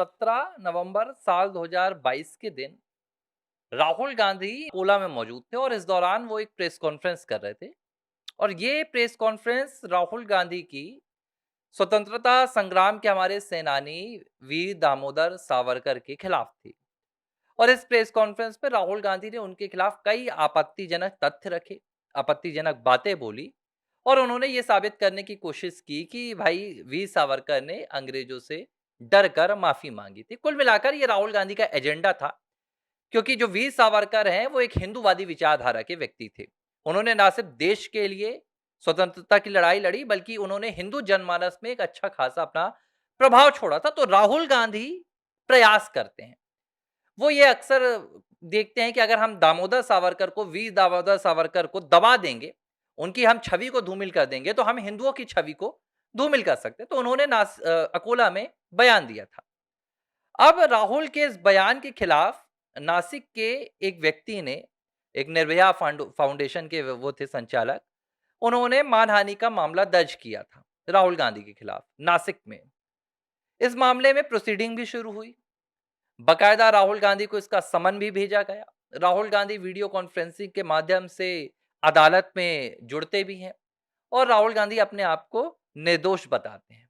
17 नवंबर साल 2022 के दिन राहुल गांधी अकोला में मौजूद थे और इस दौरान वो एक प्रेस कॉन्फ्रेंस कर रहे थे। और ये प्रेस कॉन्फ्रेंस राहुल गांधी की स्वतंत्रता संग्राम के हमारे सेनानी वीर दामोदर सावरकर के खिलाफ थी। और इस प्रेस कॉन्फ्रेंस में राहुल गांधी ने उनके खिलाफ कई आपत्तिजनक तथ्य रखे, आपत्तिजनक बातें बोली और उन्होंने ये साबित करने की कोशिश की कि भाई वीर सावरकर ने अंग्रेजों से डर कर माफी मांगी थी। कुल मिलाकर ये राहुल गांधी का एजेंडा था, क्योंकि जो वीर सावरकर हैं वो एक हिंदूवादी विचारधारा के व्यक्ति थे। उन्होंने ना सिर्फ देश के लिए स्वतंत्रता की लड़ाई लड़ी, बल्कि उन्होंने हिंदू जनमानस में एक अच्छा खासा अपना प्रभाव छोड़ा था। तो राहुल गांधी प्रयास करते हैं, वो ये अक्सर देखते हैं कि अगर हम दामोदर सावरकर को, वीर दामोदर सावरकर को दबा देंगे, उनकी हम छवि को धूमिल कर देंगे, तो हम हिंदुओं की छवि को धूमिल कर सकते हैं। तो उन्होंने अकोला में बयान दिया था। अब राहुल के इस बयान के खिलाफ नासिक के एक व्यक्ति ने, एक निर्भया फाउंडेशन के वो थे संचालक, उन्होंने मानहानि का मामला दर्ज किया था राहुल गांधी के खिलाफ नासिक में। इस मामले में प्रोसीडिंग भी शुरू हुई। बकायदा राहुल गांधी को इसका समन भी भेजा गया। राहुल गांधी वीडियो कॉन्फ्रेंसिंग के माध्यम से अदालत में जुड़ते भी हैं और राहुल गांधी अपने आप को निर्दोष बताते हैं।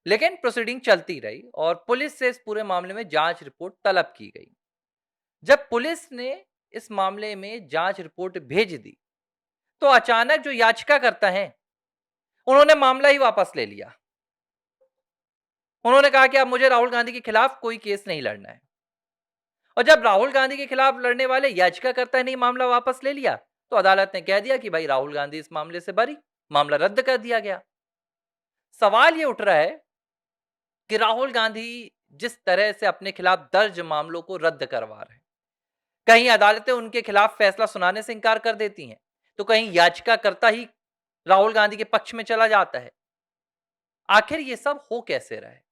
लेकिन प्रोसीडिंग चलती रही और पुलिस से इस पूरे मामले में जांच रिपोर्ट तलब की गई। जब पुलिस ने इस मामले में जांच रिपोर्ट भेज दी, तो अचानक जो याचिकाकर्ता हैं, उन्होंने मामला ही वापस ले लिया। उन्होंने कहा कि अब मुझे राहुल गांधी के खिलाफ कोई केस नहीं लड़ना है। और जब राहुल गांधी के खिलाफ लड़ने वाले याचिकाकर्ता ने मामला वापस ले लिया, तो अदालत ने कह दिया कि भाई राहुल गांधी इस मामले से बरी, मामला रद्द कर दिया गया। सवाल ये उठ रहा है कि राहुल गांधी जिस तरह से अपने खिलाफ दर्ज मामलों को रद्द करवा रहे हैं, कहीं अदालतें उनके खिलाफ फैसला सुनाने से इंकार कर देती हैं, तो कहीं याचिकाकर्ता ही राहुल गांधी के पक्ष में चला जाता है। आखिर ये सब हो कैसे रहा है?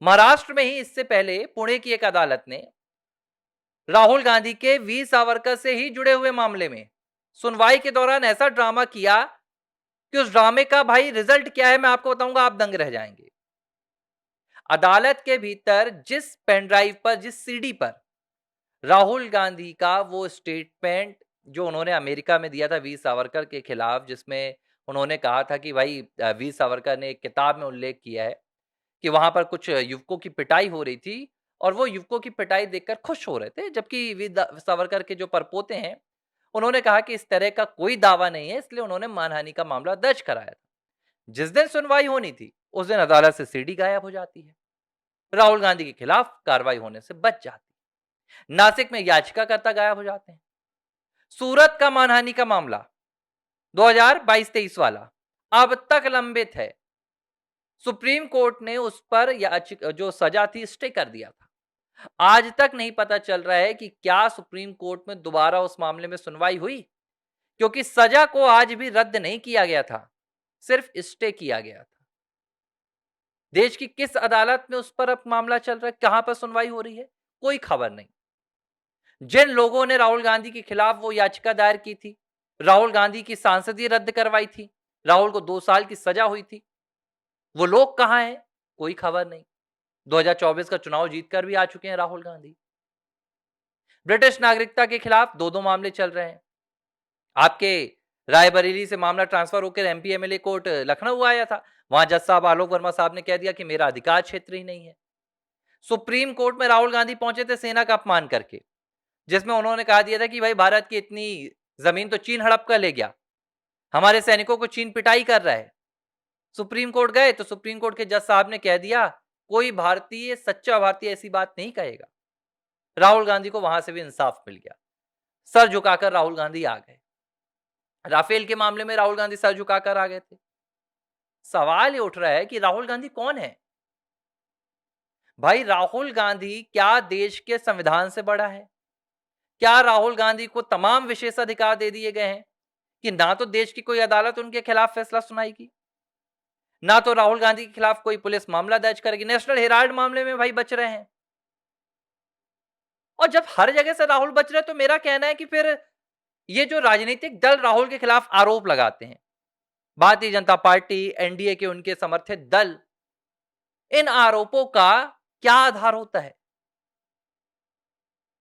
महाराष्ट्र में ही इससे पहले पुणे की एक अदालत ने राहुल गांधी के वीर सावरकर से ही जुड़े हुए मामले में सुनवाई के दौरान ऐसा ड्रामा किया कि उस ड्रामे का भाई रिजल्ट क्या है मैं आपको बताऊंगा, आप दंग रह जाएंगे। अदालत के भीतर जिस पेन ड्राइव पर, जिस सीडी पर राहुल गांधी का वो स्टेटमेंट जो उन्होंने अमेरिका में दिया था वीर सावरकर के खिलाफ, जिसमें उन्होंने कहा था कि भाई वीर सावरकर ने एक किताब में उल्लेख किया है कि वहां पर कुछ युवकों की पिटाई हो रही थी और वो युवकों की पिटाई देखकर खुश हो रहे थे, जबकि वीर सावरकर के जो परपोते हैं, उन्होंने कहा कि इस तरह का कोई दावा नहीं है, इसलिए उन्होंने मानहानि का मामला दर्ज कराया था। जिस दिन सुनवाई होनी थी, उस दिन अदालत से सीडी गायब हो जाती है, राहुल गांधी के खिलाफ कार्रवाई होने से बच जाती है। नासिक में याचिकाकर्ता गायब हो जाते हैं। सूरत का मानहानि का मामला 2022-23 वाला अब तक लंबित है। सुप्रीम कोर्ट ने उस पर जो सजा थी स्टे कर दिया था। आज तक नहीं पता चल रहा है कि क्या सुप्रीम कोर्ट में दोबारा उस मामले में सुनवाई हुई, क्योंकि सजा को आज भी रद्द नहीं किया गया था, सिर्फ स्टे किया गया था। देश की किस अदालत में उस पर अब मामला चल रहा है, कहां पर सुनवाई हो रही है, कोई खबर नहीं। जिन लोगों ने राहुल गांधी के खिलाफ वो याचिका दायर की थी, राहुल गांधी की सांसदीय रद्द करवाई थी, राहुल को 2 साल की सजा हुई थी, वो लोग कहां हैं, कोई खबर नहीं। 2024 का चुनाव जीतकर भी आ चुके हैं राहुल गांधी। ब्रिटिश नागरिकता के खिलाफ 2 मामले चल रहे हैं। आपके रायबरेली से मामला ट्रांसफर होकर एमपी एमएलए कोर्ट लखनऊ आया था, वहां जज साहब आलोक वर्मा साहब ने कह दिया कि मेरा अधिकार क्षेत्र ही नहीं है। सुप्रीम कोर्ट में राहुल गांधी पहुंचे थे सेना का अपमान करके, जिसमें उन्होंने कहा दिया था कि भाई भारत की इतनी जमीन तो चीन हड़प कर ले गया, हमारे सैनिकों को चीन पिटाई कर रहा है। सुप्रीम कोर्ट गए तो सुप्रीम कोर्ट के जज साहब ने कह दिया कोई भारतीय, सच्चा भारतीय ऐसी बात नहीं कहेगा। राहुल गांधी को वहां से भी इंसाफ मिल गया, सर झुकाकर राहुल गांधी आ गए। राफेल के मामले में राहुल गांधी सर झुकाकर आ गए थे। सवाल ये उठ रहा है कि राहुल गांधी कौन है? भाई राहुल गांधी क्या देश के संविधान से बड़ा है? क्या राहुल गांधी को तमाम विशेषाधिकार दे दिए गए हैं कि ना तो देश की कोई अदालत उनके खिलाफ फैसला सुनाएगी, ना तो राहुल गांधी के खिलाफ कोई पुलिस मामला दर्ज करेगी? नेशनल हेराल्ड मामले में भाई बच रहे हैं। और जब हर जगह से राहुल बच रहे हैं, तो मेरा कहना है कि फिर ये जो राजनीतिक दल राहुल के खिलाफ आरोप लगाते हैं, भारतीय जनता पार्टी, एनडीए के उनके समर्थित दल, इन आरोपों का क्या आधार होता है?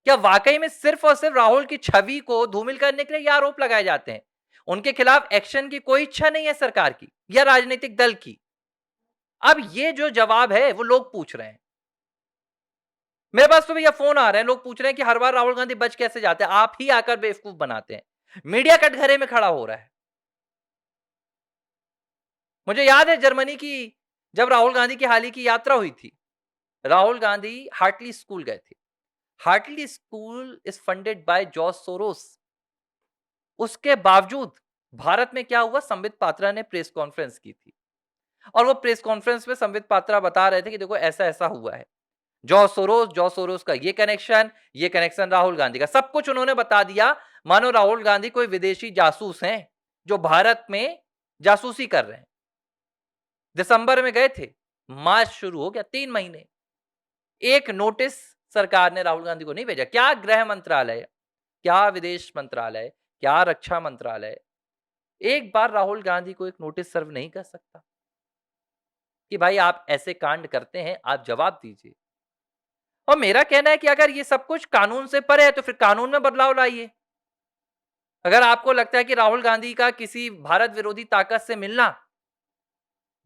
क्या वाकई में सिर्फ और सिर्फ राहुल की छवि को धूमिल करने के लिए ये आरोप लगाए जाते हैं? उनके खिलाफ एक्शन की कोई इच्छा नहीं है सरकार की या राजनीतिक दल की। अब ये जो जवाब है वो लोग पूछ रहे हैं। मेरे पास तो भैया फोन आ रहे हैं, लोग पूछ रहे हैं कि हर बार राहुल गांधी बच कैसे जाते हैं, आप ही आकर बेवकूफ बनाते हैं। मीडिया कटघरे में खड़ा हो रहा है। मुझे याद है जर्मनी की, जब राहुल गांधी की हाल ही की यात्रा हुई थी, राहुल गांधी हार्टली स्कूल गए थे। Hartley school is funded by George Soros. उसके बावजूद भारत में क्या हुआ, संबित पात्रा ने प्रेस कॉन्फ्रेंस की थी और वो प्रेस कॉन्फ्रेंस में संबित पात्रा बता रहे थे कि देखो ऐसा ऐसा हुआ है, जॉर्ज सोरोस का ये कनेक्शन राहुल गांधी का, सब कुछ उन्होंने बता दिया। मानो राहुल गांधी कोई विदेशी जासूस हैं जो भारत में जासूसी कर रहे हैं। दिसंबर में गए थे, मार्च शुरू हो गया, 3 महीने, एक नोटिस सरकार ने राहुल गांधी को नहीं भेजा। क्या गृह मंत्रालय, क्या विदेश मंत्रालय, क्या रक्षा मंत्रालय एक बार राहुल गांधी को एक नोटिस सर्व नहीं कर सकता कि भाई आप ऐसे कांड करते हैं, आप जवाब दीजिए। और मेरा कहना है कि अगर ये सब कुछ कानून से परे है तो फिर कानून में बदलाव लाइए। अगर आपको लगता है कि राहुल गांधी का किसी भारत विरोधी ताकत से मिलना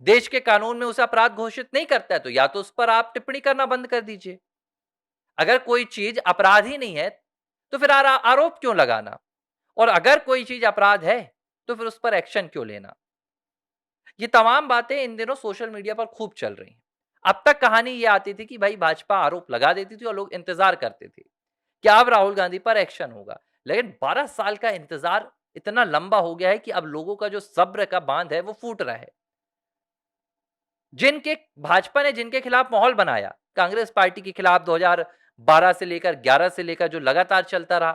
देश के कानून में उसे अपराध घोषित नहीं करता है, तो या तो उस पर आप टिप्पणी करना बंद कर दीजिए। अगर कोई चीज अपराध ही नहीं है तो फिर आरोप क्यों लगाना, और अगर कोई चीज अपराध है तो फिर उस पर एक्शन क्यों लेना। ये तमाम बातें इन दिनों सोशल मीडिया पर खूब चल रही हैं। अब तक कहानी ये आती थी कि भाई भाजपा आरोप लगा देती थी और लोग इंतजार करते थे कि अब राहुल गांधी पर एक्शन होगा, लेकिन 12 साल का इंतजार इतना लंबा हो गया है कि अब लोगों का जो सब्र का बांध है वो फूट रहा है। भाजपा ने जिनके खिलाफ माहौल बनाया, कांग्रेस पार्टी के खिलाफ 2012 से लेकर 11 से लेकर जो लगातार चलता रहा,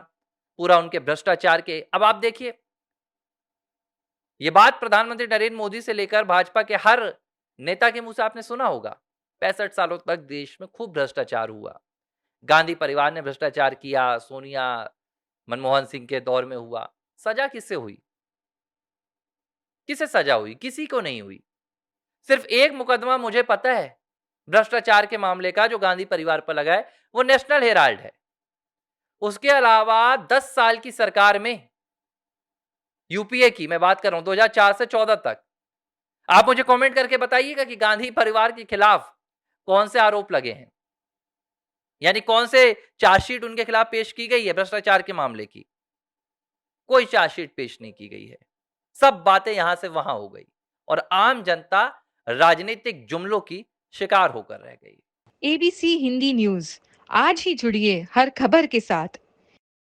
पूरा उनके भ्रष्टाचार के, अब आप देखिए ये बात प्रधानमंत्री नरेंद्र मोदी से लेकर भाजपा के हर नेता के मुंह से आपने सुना होगा। 65 सालों तक देश में खूब भ्रष्टाचार हुआ, गांधी परिवार ने भ्रष्टाचार किया, सोनिया मनमोहन सिंह के दौर में हुआ। सजा किससे हुई? किसे सजा हुई? किसी को नहीं हुई। सिर्फ एक मुकदमा मुझे पता है भ्रष्टाचार के मामले का जो गांधी परिवार पर लगा है, वो नेशनल हेराल्ड है। उसके अलावा 10 साल की सरकार में यूपीए की मैं बात कर रहा हूं, 2004 से 14 तक, आप मुझे कमेंट करके बताइएगा कि गांधी परिवार के खिलाफ कौन से आरोप लगे हैं, यानी कौन से चार्जशीट उनके खिलाफ पेश की गई है भ्रष्टाचार के मामले की। कोई चार्जशीट पेश नहीं की गई है। सब बातें यहां से वहां हो गई और आम जनता राजनीतिक जुमलों की शिकार होकर रह गई। एबीसी हिंदी न्यूज, आज ही जुड़िए हर खबर के साथ।